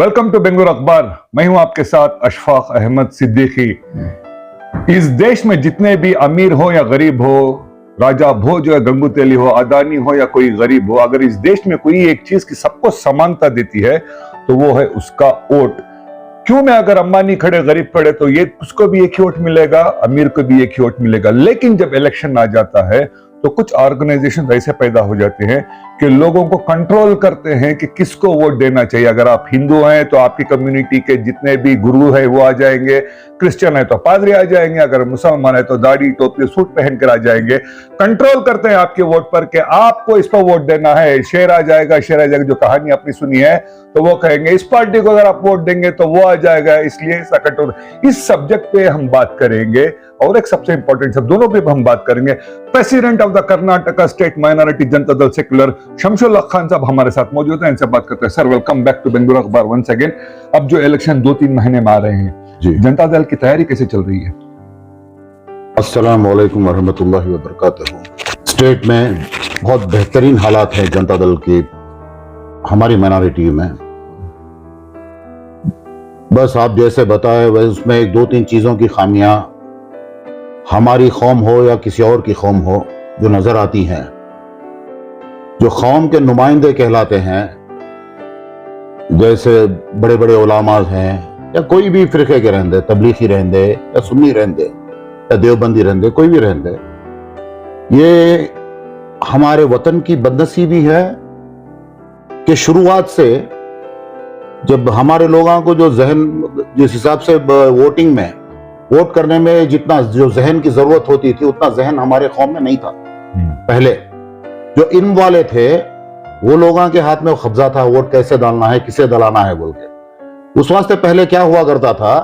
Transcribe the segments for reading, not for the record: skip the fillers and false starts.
Welcome to Bengaluru अखबार। मैं हूं आपके साथ अशफाक अहमद सिद्दीकी। इस देश में जितने भी अमीर हो या गरीब हो, राजा भोज हो या गंगू तेली हो, अदानी हो या कोई गरीब हो, अगर इस देश में कोई एक चीज की सबको समानता देती है तो वो है उसका वोट। क्यों में अगर अंबानी खड़े गरीब खड़े तो ये उसको भी एक ही वोट मिलेगा, अमीर को भी एक ही वोट मिलेगा। लेकिन जब इलेक्शन आ जाता है तो कुछ ऑर्गेनाइजेशन ऐसे पैदा हो जाते हैं कि लोगों को कंट्रोल करते हैं कि किसको वोट देना चाहिए। अगर आप हिंदू हैं तो आपकी कम्युनिटी के जितने भी गुरु हैं वो आ जाएंगे, क्रिश्चियन है तो पादरी आ जाएंगे, अगर मुसलमान है तो दाढ़ी टोपी सूट पहनकर आ जाएंगे। कंट्रोल करते हैं आपके वोट पर कि आपको इस पर वोट देना है। शेर आ जाएगा, जो कहानी आपने सुनी है तो वो कहेंगे इस पार्टी को अगर आप वोट देंगे तो वो आ जाएगा, इसलिए इसका कंट्रोल। इस सब्जेक्ट पे हम बात करेंगे और एक सबसे इंपॉर्टेंट सब दोनों पे हम बात करेंगे। President of the Karnataka state minority Janata Dal secular Shamshul हक खान साहब हमारे साथ मौजूद हैं, इनसे बात करते हैं। Sir welcome back to Bengaluru Akhbar once again. अब जो इलेक्शन 2-3 महीने में आ रहे हैं जी, जनता दल की तैयारी कैसे चल रही है? अस्सलाम वालेकुम वरहमतुल्लाहि वबरकातुहू। स्टेट में बहुत बेहतरीन हालात हैं जनता दल की, हमारी माइनॉरिटी में। बस आप जैसे बताए वैसे उसमें 1-2-3 चीजों की खामियां हमारी कौम हो या किसी और की कौम हो जो नजर आती हैं। जो कौम के नुमाइंदे कहलाते हैं, जैसे बड़े बड़े उलामा हैं या कोई भी फिरके के रहंदे, तबलीगी रहंदे या सुन्नी रहंदे या देवबंदी रहंदे, कोई भी रहंदे, ये हमारे वतन की बदनसीबी है कि शुरुआत से जब हमारे लोगों को जो जहन जिस हिसाब से वोटिंग में वोट करने में जितना जो जहन की जरूरत होती थी उतना जहन हमारे कौम में नहीं था। पहले जो इन वाले थे वो लोगों के हाथ में कब्जा था, वोट कैसे डालना है, किसे दलाना है बोल के। उस वास्ते पहले क्या हुआ करता था,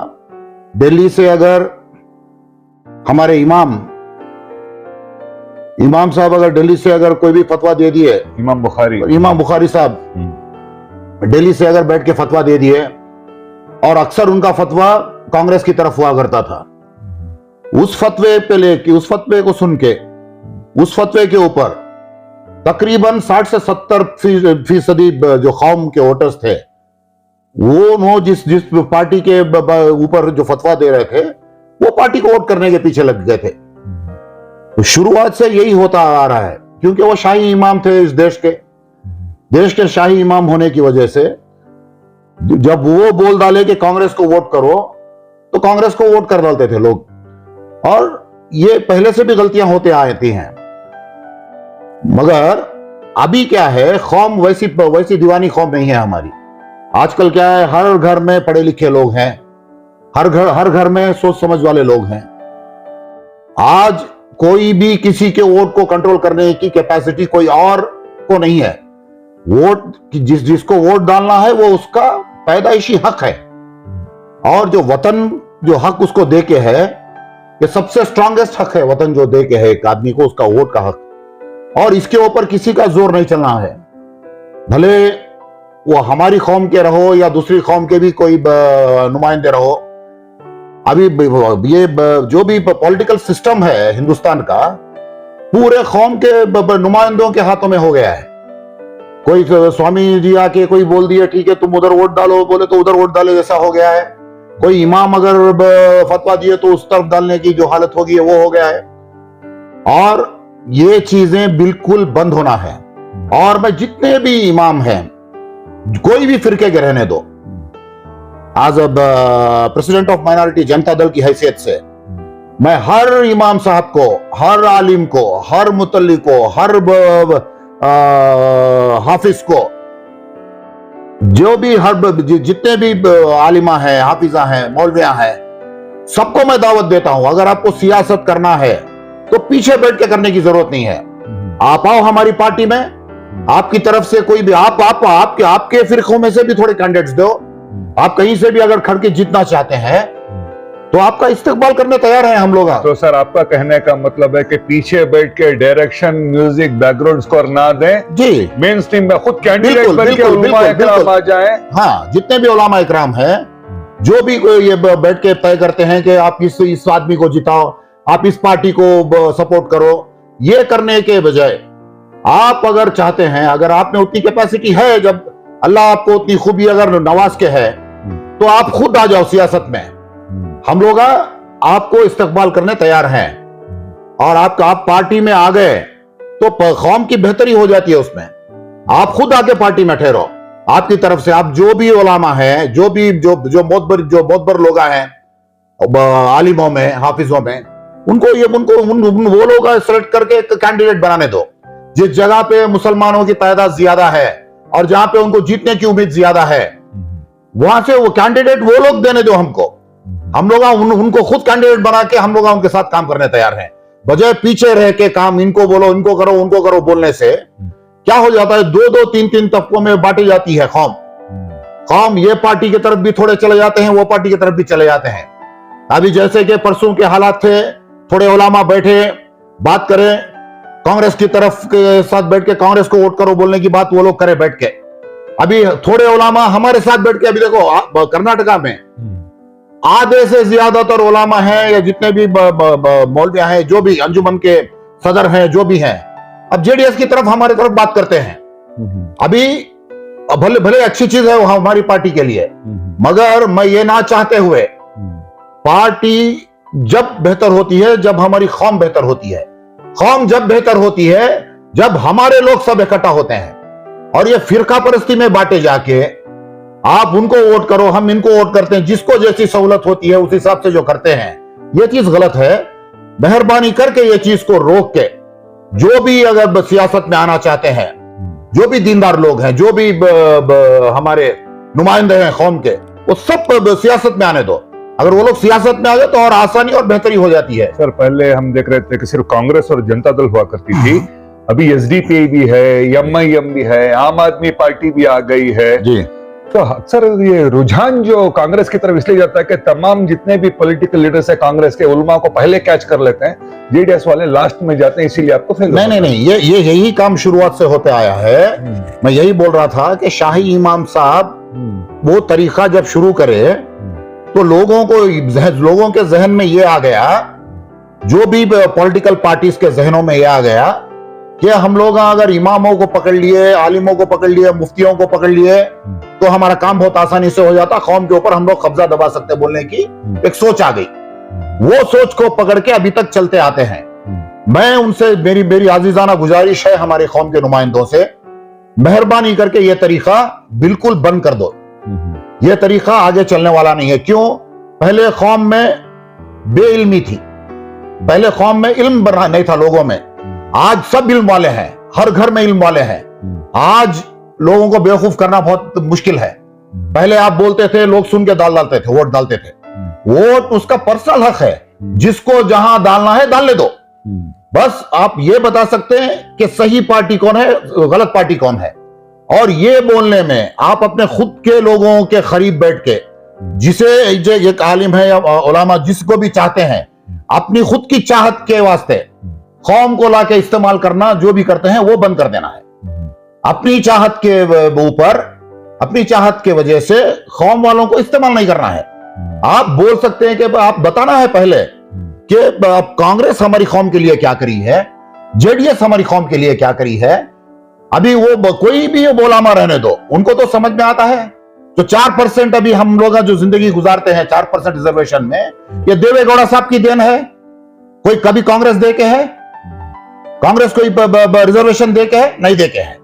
दिल्ली से अगर हमारे इमाम साहब अगर दिल्ली से अगर कोई भी फतवा दे दिए, इमाम बुखारी साहब दिल्ली से अगर बैठ के फतवा दे दिए, और अक्सर उनका फतवा कांग्रेस की तरफ हुआ करता था, उस फतवे पे लेके उस फतवे को सुन के उस फतवे के ऊपर तकरीबन 60 से 70% जो कौम के वोटर्स थे वो जिस पार्टी के ऊपर जो फतवा दे रहे थे वो पार्टी को वोट करने के पीछे लग गए थे। तो शुरुआत से यही होता आ रहा है, क्योंकि वो शाही इमाम थे इस देश के शाही इमाम होने की वजह से जब वो बोल डाले कि कांग्रेस को वोट करो तो कांग्रेस को वोट कर डालते थे लोग। और ये पहले से भी गलतियां होते आती हैं, मगर अभी क्या है, कौम वैसी दीवानी कौम नहीं है हमारी। आजकल क्या है, हर घर में पढ़े लिखे लोग हैं, हर घर में सोच समझ वाले लोग हैं। आज कोई भी किसी के वोट को कंट्रोल करने की कैपेसिटी कोई और को नहीं है। वोट जिसको वोट डालना है वो उसका पैदाइशी हक है, और जो वतन जो हक उसको दे के है, ये सबसे स्ट्रॉन्गेस्ट हक है वतन जो दे के है एक आदमी को, उसका वोट का हक। और इसके ऊपर किसी का जोर नहीं चलना है, भले वो हमारी कौम के रहो या दूसरी कौम के भी कोई नुमाइंदे रहो। अभी ये जो भी पॉलिटिकल सिस्टम है हिंदुस्तान का, पूरे कौम के नुमाइंदों के हाथों में हो गया है। कोई स्वामी जी आके कोई बोल दिया ठीक है तुम उधर वोट डालो, बोले तो उधर वोट डाले जैसा हो गया है। कोई इमाम अगर फतवा दिए तो उस तरफ डालने की जो हालत होगी है वो हो गया है। और ये चीजें बिल्कुल बंद होना है। और मैं जितने भी इमाम हैं, कोई भी फिरके के रहने दो, आज अब president of minority Janata Dal की हैसियत से मैं हर इमाम साहब को, हर आलिम को, हर मुतल्ली को, हर हाफिज को, जो भी जितने भी आलिमा है, हाफिजा है, मौलविया है, सबको मैं दावत देता हूं, अगर आपको सियासत करना है तो पीछे बैठ के करने की जरूरत नहीं है। आप आओ हमारी पार्टी में, आपकी तरफ से कोई भी आपके फिरकों में से भी थोड़े कैंडिडेट्स दो। आप कहीं से भी अगर खड़ के जीतना चाहते हैं तो आपका इस्तेकबाल करने तैयार है हम लोग। तो सर आपका कहने का मतलब है कि पीछे बैठ के डायरेक्शन, म्यूजिक, बैकग्राउंड स्कोर ना दें जी, मेन स्ट्रीम में खुद कैंडिडेट बन के उलमा इकराम आ जाए। हाँ, जितने भी उलमा इकराम हैं, जो भी ये बैठ के तय करते हैं कि आप इस आदमी को जिताओ, आप इस पार्टी को सपोर्ट करो, ये करने के बजाय आप अगर चाहते हैं, अगर आप में उतनी कैपेसिटी है, जब अल्लाह आपको उतनी खूबी अगर नवाज के है तो आप खुद आ जाओ सियासत में। हम लोग आपको इस्तकबाल करने तैयार हैं, और आप पार्टी में आ गए तो कौम की बेहतरी हो जाती है उसमें। आप खुद आके पार्टी में ठहरो, आपकी तरफ से आप जो भी उलामा है, जो मोतबर लोग हैं आलिमों में, हाफिजों में, उनको वो लोग सेलेक्ट करके एक कैंडिडेट बनाने दो। जिस जगह पे मुसलमानों की तादाद ज्यादा है और जहां पे उनको जीतने की उम्मीद ज्यादा है, वहां से वो कैंडिडेट वो लोग देने दो हमको। हम लोग उनको खुद कैंडिडेट बना के हम लोग उनके साथ काम करने तैयार हैं, बजाय पीछे रह के काम इनको बोलो, इनको करो, उनको करो बोलने से क्या हो जाता है, दो तीन तबकों में बांटी जाती है कौम। ये पार्टी की तरफ भी थोड़े चले जाते हैं, वो पार्टी की तरफ भी चले जाते हैं। अभी जैसे कि परसों के हालात थे, थोड़े उलामा बैठे बात करें, कांग्रेस की तरफ के साथ बैठ के कांग्रेस को वोट करो बोलने की बात वो लोग करे बैठ के। अभी थोड़े उलामा हमारे साथ बैठ के, अभी देखो कर्नाटका में आधे से ज्यादातर उलामा हैं या जितने भी मौलविया हैं, जो भी अंजुमन के सदर हैं, जो भी हैं, अब जेडीएस की तरफ हमारी तरफ बात करते हैं। अभी भले अच्छी चीज है वो हमारी पार्टी के लिए, मगर मैं ये ना चाहते हुए, पार्टी जब बेहतर होती है जब हमारी कौम बेहतर होती है। कौम जब बेहतर होती है जब हमारे लोग सब इकट्ठा होते हैं। और ये फिरका परस्ती में बांटे जाके आप उनको वोट करो, हम इनको वोट करते हैं, जिसको जैसी सहूलत होती है उस हिसाब से जो करते हैं, ये चीज गलत है। मेहरबानी करके ये चीज को रोक के, जो भी अगर सियासत में आना चाहते हैं, जो भी दीनदार लोग हैं, जो भी हमारे नुमाइंदे हैं कौम के, वो सब सियासत में आने दो। अगर वो लोग सियासत में आ गए तो और आसानी और बेहतरी हो जाती है। सर, पहले हम देख रहे थे कि सिर्फ कांग्रेस और जनता दल हुआ करती थी, अभी एसडीपी भी है, एमआईएम भी है, आम आदमी पार्टी भी आ गई है जी। तो सर, ये रुझान जो कांग्रेस की तरफ इसलिए जाता है कि तमाम जितने भी पॉलिटिकल लीडर्स है कांग्रेस के, उलमा को पहले कैच कर लेते हैं, जेडीएस वाले लास्ट में जाते हैं, इसीलिए आपको नहीं, ये यही काम शुरुआत से होते आया है। मैं यही बोल रहा था कि शाही इमाम साहब वो तरीका जब शुरू करे तो लोगों के जहन में ये आ गया, जो भी पॉलिटिकल पार्टीज के जहनों में ये आ गया कि हम लोग अगर इमामों को पकड़ लिए, आलिमों को पकड़ लिए, मुफ्तियों को पकड़ लिए तो हमारा काम बहुत आसानी से हो जाता, कौम के ऊपर हम लोग कब्जा दबा सकते बोलने की एक सोच आ गई। वो सोच को पकड़ के अभी तक चलते आते हैं। मैं उनसे मेरी आजीजाना गुजारिश है हमारे कौम के नुमाइंदों से, मेहरबानी करके ये तरीका बिल्कुल बंद कर दो। ये तरीका आगे चलने वाला नहीं है। क्यों? पहले कौम में बेइल्मी थी, पहले कौम में इल्म बना नहीं था लोगों में। आज सब इल्म वाले हैं, हर घर में इल्म वाले हैं। आज लोगों को बेवकूफ करना बहुत मुश्किल है। पहले आप बोलते थे, लोग सुन के डालते थे, वोट डालते थे। वोट उसका पर्सनल हक है, जिसको जहां डालना है डाल ले दो। बस आप ये बता सकते हैं कि सही पार्टी कौन है, गलत पार्टी कौन है। और ये बोलने में आप अपने खुद के लोगों के करीब बैठ के, जिसे एक आलिम है या उलामा जिसको भी चाहते हैं, अपनी खुद की चाहत के वास्ते कौम को लाके इस्तेमाल करना, जो भी करते हैं वो बंद कर देना है। अपनी चाहत के ऊपर, अपनी चाहत के वजह से कौम वालों को इस्तेमाल नहीं करना है। आप बोल सकते हैं कि आप बताना है पहले कि कांग्रेस हमारी कौम के लिए क्या करी है, जेडीएस हमारी कौम के लिए क्या करी है। अभी वो कोई भी बोलामा रहने दो, उनको तो समझ में आता है। तो 4% अभी हम लोग जो जिंदगी गुजारते हैं 4% रिजर्वेशन में, ये देवेगौड़ा साहब की देन है। कोई कभी कांग्रेस दे के है? कांग्रेस कोई रिजर्वेशन दे के है? नहीं दे के है।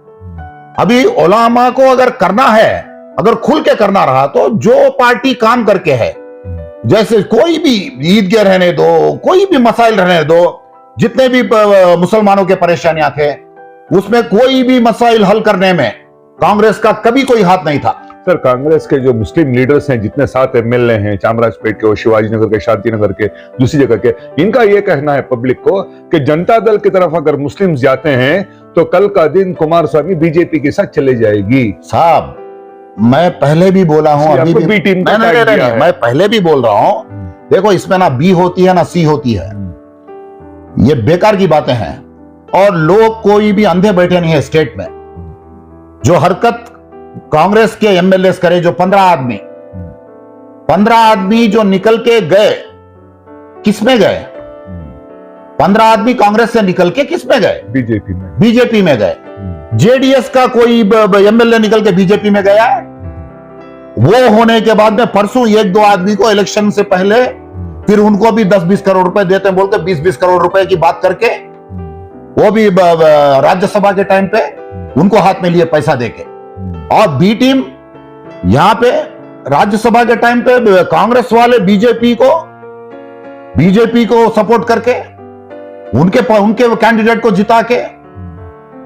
अभी उलामा को अगर करना है, अगर खुल के करना रहा, तो जो पार्टी काम करके है, जैसे कोई भी ईदगाह रहने दो, कोई भी मसाइल रहने दो, जितने भी मुसलमानों के परेशानियां थे, उसमें कोई भी मसाइल हल करने में कांग्रेस का कभी कोई हाथ नहीं था। सर, कांग्रेस के जो मुस्लिम लीडर्स हैं, जितने 7 एमएलए हैं, चामराजपेट के, शिवाजी नगर के, शांति नगर के, दूसरी जगह के, इनका यह कहना है पब्लिक को कि जनता दल की तरफ अगर मुस्लिम जाते हैं तो कल का दिन कुमार स्वामी बीजेपी के साथ चले जाएगी। साहब, मैं पहले भी बोला हूं, अभी भी टीम मैं पहले भी बोल रहा हूं, देखो इसमें ना बी होती है ना सी होती है। ये बेकार की बातें हैं। और लोग कोई भी अंधे बैठे नहीं है स्टेट में। जो हरकत कांग्रेस के एमएलए करे, जो 15 आदमी जो निकल के गए, किसमें गए? 15 आदमी कांग्रेस से निकल के किसमें गए? बीजेपी में गए। जेडीएस का कोई एमएलए निकल के बीजेपी में गया है? वो होने के बाद में परसों एक दो आदमी को इलेक्शन से पहले फिर उनको भी 10-20 करोड़ रुपए देते हैं बोलते 20-20 करोड़ रुपए की बात करके, वो भी राज्यसभा के टाइम पे उनको हाथ में लिए पैसा देके। और बी टीम यहां पे राज्यसभा के टाइम पे कांग्रेस वाले बीजेपी को सपोर्ट करके उनके कैंडिडेट को जिता के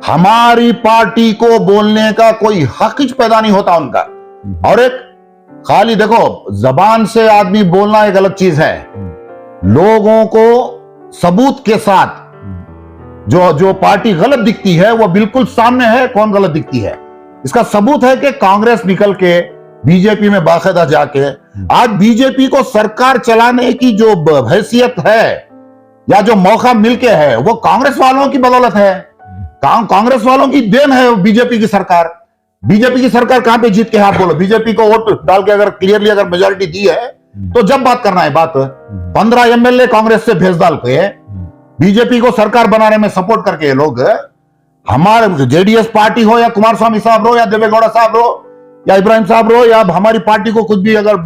हमारी पार्टी को बोलने का कोई हक ही पैदा नहीं होता उनका। और एक खाली देखो, जबान से आदमी बोलना एक अलग चीज है, लोगों को सबूत के साथ जो पार्टी गलत दिखती है वो बिल्कुल सामने है कौन गलत दिखती है। इसका सबूत है कि कांग्रेस निकल के बीजेपी में बाकायदा जाके आज बीजेपी को सरकार चलाने की जो हैसियत है या जो मौका मिलके है वो कांग्रेस वालों की बदौलत है, कांग्रेस वालों की देन है बीजेपी की सरकार। बीजेपी की सरकार कहां पे जीत के हाथ बोलो, बीजेपी को वोट डाल के अगर क्लियरली अगर मेजोरिटी दी है तो जब बात करना है बात 15 एमएलए कांग्रेस से भेज डाल के बीजेपी को सरकार बनाने में सपोर्ट करके ये लोग, हमारे जेडीएस पार्टी हो या कुमारस्वामी साहब हो या देवेगौड़ा साहब हो या इब्राहिम साहब हो या हमारी पार्टी को कुछ भी अगर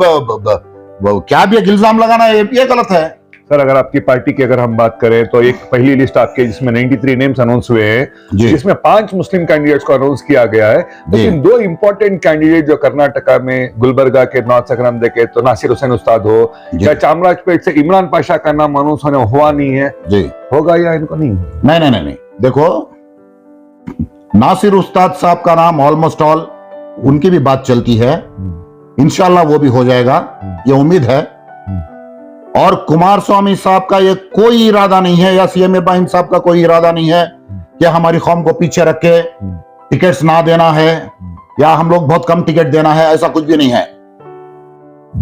क्या भी एक इल्जाम लगाना है ये गलत है। सर अगर आपकी पार्टी की अगर हम बात करें तो एक पहली लिस्ट आपके जिसमें 93 नेम्स अनाउंस हुए हैं, जिसमें 5 मुस्लिम कैंडिडेट्स को अनाउंस किया गया है, लेकिन 2 इंपॉर्टेंट कैंडिडेट जो कर्नाटका में गुलबर्गा के नॉर्थ सकरम देखे तो नासिर हुसैन उस्ताद हो या चामराजपेट से इमरान पाशा का नाम अनाउंस होने हुआ नहीं है, जी होगा या इनको नहीं? नहीं, देखो नासिर उस्ताद साहब का नाम ऑलमोस्ट ऑल उनकी भी बात चलती है, इंशाल्लाह वो भी हो जाएगा, ये उम्मीद है। और कुमारस्वामी साहब का ये कोई इरादा नहीं है या सीएम इब्राहिम साहब का कोई इरादा नहीं है कि हमारी कौम को पीछे रख के टिकट्स ना देना है या हम लोग बहुत कम टिकट देना है, ऐसा कुछ भी नहीं है।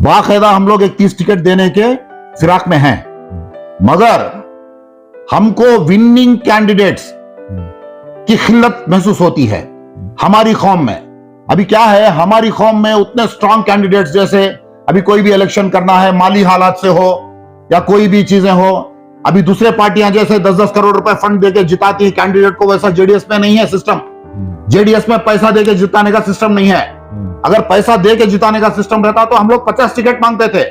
बाकायदा हम लोग 31 टिकट देने के फिराक में हैं, मगर हमको विनिंग कैंडिडेट्स की खिल्लत महसूस होती है हमारी कौम में। अभी क्या है, हमारी कौम में उतने स्ट्रांग कैंडिडेट्स, जैसे अभी कोई भी इलेक्शन करना है माली हालात से हो या कोई भी चीजें हो, अभी दूसरे पार्टियां जैसे 10-10 करोड़ रुपए फंड देके जिताती है कैंडिडेट को, वैसा जेडीएस में नहीं है सिस्टम। जेडीएस में पैसा देके जिताने का सिस्टम नहीं है। अगर पैसा देके जिताने का सिस्टम रहता तो हम लोग 50 टिकट मांगते थे।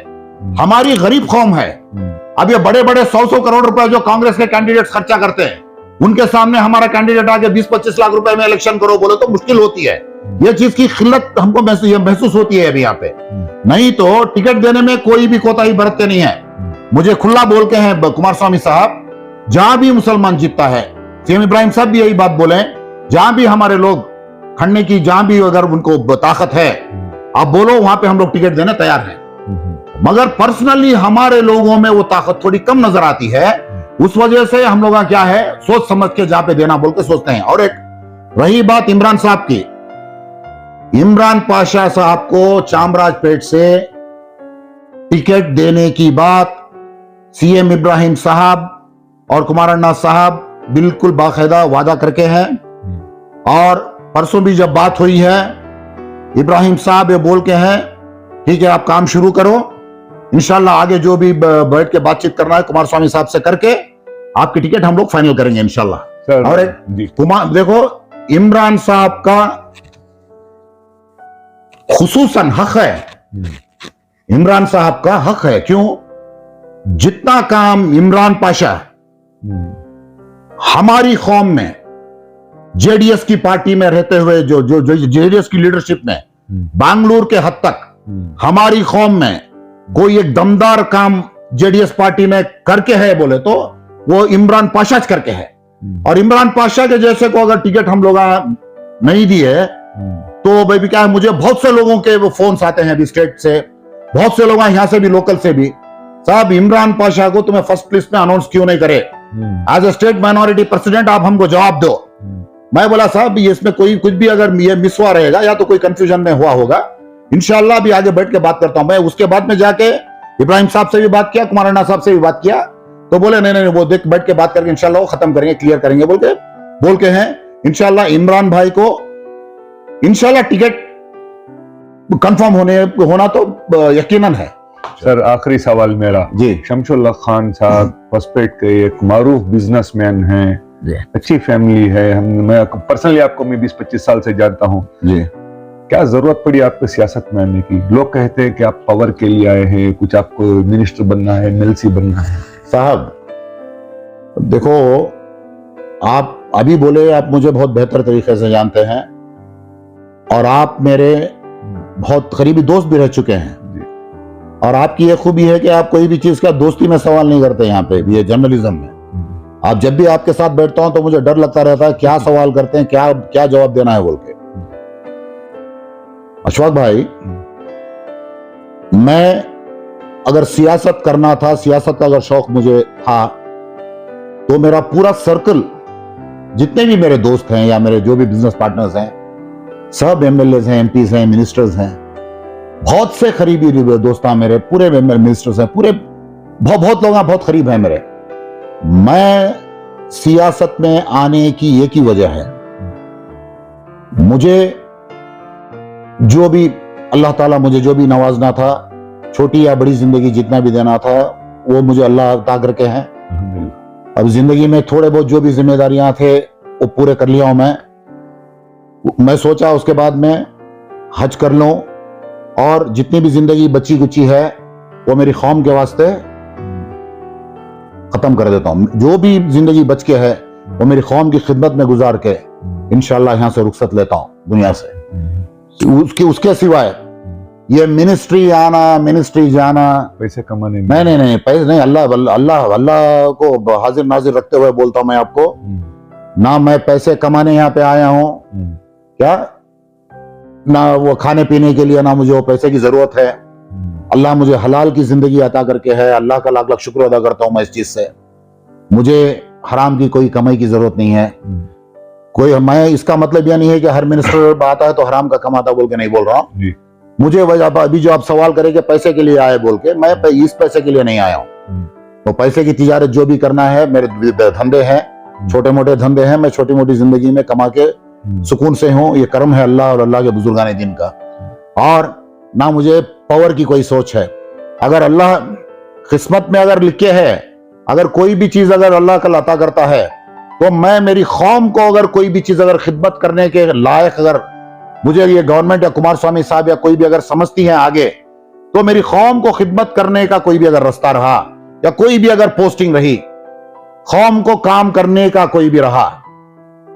हमारी गरीब कौम है, अब ये बड़े बड़े 100-100 करोड़ रुपए जो कांग्रेस के कैंडिडेट खर्चा करते हैं, उनके सामने हमारा कैंडिडेट आके 20-25 लाख रुपए में इलेक्शन करो बोले तो मुश्किल होती है। ये चीज की खिल्लत हमको महसूस होती है अभी यहाँ पे। नहीं तो टिकट देने में कोई भी कोताही बरतते नहीं है। मुझे खुला बोल के हैं कुमारस्वामी साहब, जहां भी मुसलमान जीतता है, सीएम इब्राहिम साहब भी यही बात बोले, जहां भी हमारे लोग खड़ने की, जहां भी अगर उनको ताकत है आप बोलो, वहां पे हम लोग टिकट देने तैयार हैं। मगर पर्सनली हमारे लोगों में वो ताकत थोड़ी कम नजर आती है, उस वजह से हम लोग क्या है सोच समझ के जहां पे देना बोल के सोचते हैं। और एक रही बात इमरान साहब की, इमरान पाशा साहब को चामराजपेट से टिकट देने की बात सीएम इब्राहिम साहब और कुमार अन्ना साहब बिल्कुल बाकायदा वादा करके हैं। और परसों भी जब बात हुई है, इब्राहिम साहब ये बोल के हैं ठीक है आप काम शुरू करो, इंशाल्लाह आगे जो भी बैठ के बातचीत करना है कुमारस्वामी साहब से करके आपकी टिकट हम लोग फाइनल करेंगे इंशाल्लाह। और एक देखो इमरान साहब का खुसूसन हक है, इमरान साहब का हक है। क्यों? जितना काम इमरान पाशा हमारी कौम में जेडीएस की पार्टी में रहते हुए जो जेडीएस की लीडरशिप में बैंगलोर के हद तक हमारी कौम में कोई एक दमदार काम जेडीएस पार्टी में करके है बोले तो वो इमरान पाशा करके है। और इमरान पाशा के जैसे को अगर टिकट हम लोग नहीं दिए तो भाई क्या है, मुझे बहुत से लोगों के वो फोन्स आते हैं अभी स्टेट से, बहुत से लोग यहां से भी लोकल से भी, साहब इमरान पाशा को तुम्हें फर्स्ट लिस्ट में अनाउंस क्यों नहीं करे, as a state minority president आप हमको जवाब दो। मैं बोला साहब इसमें कोई कुछ भी अगर ये मिस हुआ रहेगा या तो कोई कंफ्यूजन में हुआ होगा, इंशाल्लाह अभी आगे बैठ के बात करता हूं मैं। उसके बाद में जाके इब्राहिम साहब से भी बात किया, कुमार अन्ना साहब से भी बात किया, तो बोले नहीं वो देख बैठ के बात करके इंशाल्लाह वो खत्म करेंगे, क्लियर करेंगे बोल के हैं। इंशाल्लाह इमरान भाई को इंशाल्लाह टिकट कंफर्म होना तो यकीनन है। सर आखिरी सवाल मेरा जी, शमशुल्लाह खान साहब होस्पेट के एक मारूफ बिजनेसमैन हैं, जी अच्छी फैमिली है। मैं पर्सनली आपको मैं 20-25 साल से जानता हूँ। जी। क्या जरूरत पड़ी आपको सियासत में आने की? लोग कहते हैं कि आप पावर के लिए आए हैं, कुछ आपको मिनिस्टर बनना है, एमएलसी बनना है। साहब देखो, आप अभी बोले, आप मुझे बहुत बेहतर तरीके से जानते हैं और आप मेरे बहुत करीबी दोस्त भी रह चुके हैं। जी। और आपकी ये खूबी है कि आप कोई भी चीज का दोस्ती में सवाल नहीं करते। यहाँ पे भी ये जर्नलिज्म में आप जब भी आपके साथ बैठता हूं तो मुझे डर लगता रहता है क्या सवाल करते हैं, क्या क्या जवाब देना है बोल के। अशफाक भाई, मैं अगर सियासत करना था, सियासत का अगर शौक मुझे था, तो मेरा पूरा सर्कल, जितने भी मेरे दोस्त हैं या मेरे जो भी बिजनेस पार्टनर्स हैं, सब एमएलए हैं, एमपीज हैं, मिनिस्टर्स हैं, बहुत से करीबी दोस्त हैं मेरे, पूरे मिनिस्टर्स हैं, पूरे बहुत लोग बहुत करीब हैं मेरे। मैं सियासत में आने की एक ही वजह है, मुझे जो भी अल्लाह ताला मुझे जो भी नवाजना था, छोटी या बड़ी जिंदगी जितना भी देना था, वो मुझे अल्लाह अता करके हैं। अब जिंदगी में थोड़े बहुत जो भी जिम्मेदारियां थे वो पूरे कर लिया हूं मैं सोचा उसके बाद मैं हज कर लूं और जितनी भी जिंदगी बची कुची है वो मेरी कौम के वास्ते खत्म कर देता हूं। जो भी जिंदगी बच के है वो मेरी कौम की खिदमत में गुजार के इंशाल्लाह यहां से रुखसत लेता हूं दुनिया से। उसके सिवाय ये मिनिस्ट्री आना, मिनिस्ट्री जाना, पैसे कमाने नहीं पैसे नहीं, अल्लाह को हाजिर नाजिर रखते हुए बोलता हूं मैं आपको, ना मैं पैसे कमाने यहाँ पे आया हूं, क्या ना वो खाने पीने के लिए, ना मुझे वो पैसे की जरूरत है। अल्लाह मुझे हलाल की जिंदगी अता करके है, अल्लाह का लाख लाख शुक्र अदा करता हूं मैं इस चीज से। मुझे हराम की कोई कमाई की जरूरत नहीं है कोई। मैं इसका मतलब यह नहीं है कि हर मिनिस्टर आता है तो हराम का कमाता बोल के नहीं बोल रहा हूं। मुझे अभी जो आप सवाल करेंगे पैसे के लिए आए बोल के, मैं इस पैसे के लिए नहीं आया हूं। तो पैसे की तिजारत जो भी करना है, मेरे धंधे हैं, छोटे मोटे धंधे हैं, मैं छोटी मोटी जिंदगी में कमा के सुकून से हूं। ये कर्म है अल्लाह और अल्लाह के बुजुर्गाने दिन का। और ना मुझे पावर की कोई सोच है। अगर अल्लाह किस्मत में अगर लिखे है, अगर कोई भी चीज अगर अल्लाह का अता करता है, तो मैं मेरी कौम को अगर कोई भी चीज अगर खिदमत करने के लायक अगर मुझे ये गवर्नमेंट या कुमार स्वामी साहब या कोई भी अगर समझती है आगे, तो मेरी कौम को खिदमत करने का कोई भी अगर रास्ता रहा या कोई भी अगर पोस्टिंग रही, कौम को काम करने का कोई भी रहा,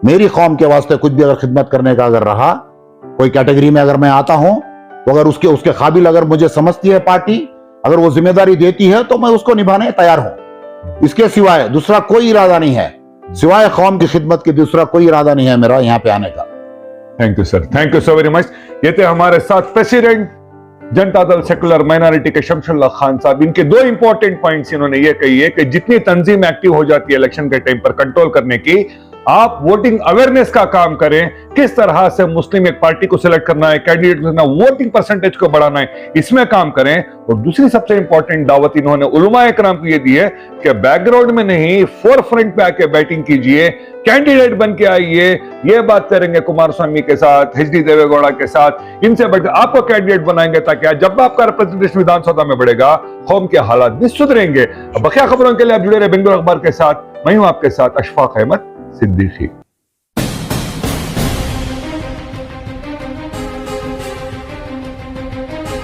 मेरी कौम के वास्ते कुछ भी अगर खिदमत करने का अगर रहा, कोई कैटेगरी में अगर मैं आता हूं, तो अगर उसके काबिल अगर मुझे समझती है पार्टी, अगर वो जिम्मेदारी देती है, तो मैं उसको निभाने तैयार हूं। इसके सिवाय दूसरा कोई इरादा नहीं है, सिवाय कौम की खिदमत के दूसरा कोई इरादा नहीं है मेरा यहाँ पे आने का। Thank you sir, thank you so very much. ये थे हमारे साथ president Janata Dal secular minority के शमशुल्लाह खान साहब। इनके दो इंपॉर्टेंट पॉइंट्स इन्होंने ये कही है कि जितनी तंजीम एक्टिव हो जाती है इलेक्शन के टाइम पर कंट्रोल करने की, आप वोटिंग अवेयरनेस का काम करें, किस तरह से मुस्लिम एक पार्टी को सिलेक्ट करना है, कैंडिडेट को करना, वोटिंग परसेंटेज को बढ़ाना है, इसमें काम करें। और दूसरी सबसे इंपॉर्टेंट दावत इन्होंने उलमा इकराम को ये दी है कि बैकग्राउंड में नहीं, फोर फ्रंट पे आके बैटिंग कीजिए, कैंडिडेट बन के आइए। ये बात करेंगे कुमार स्वामी के साथ, एचडी देवेगौड़ा के साथ, इनसे बढ़कर आपको कैंडिडेट बनाएंगे, ताकि जब आपका रिप्रेजेंटेशन विधानसभा में बढ़ेगा, कौम के हालात भी सुधरेंगे। बकिया खबरों के लिए आप जुड़े रहे बेंगलुरु अखबार के साथ। मैं हूं आपके साथ अशफाक अहमद सिद्दीकी।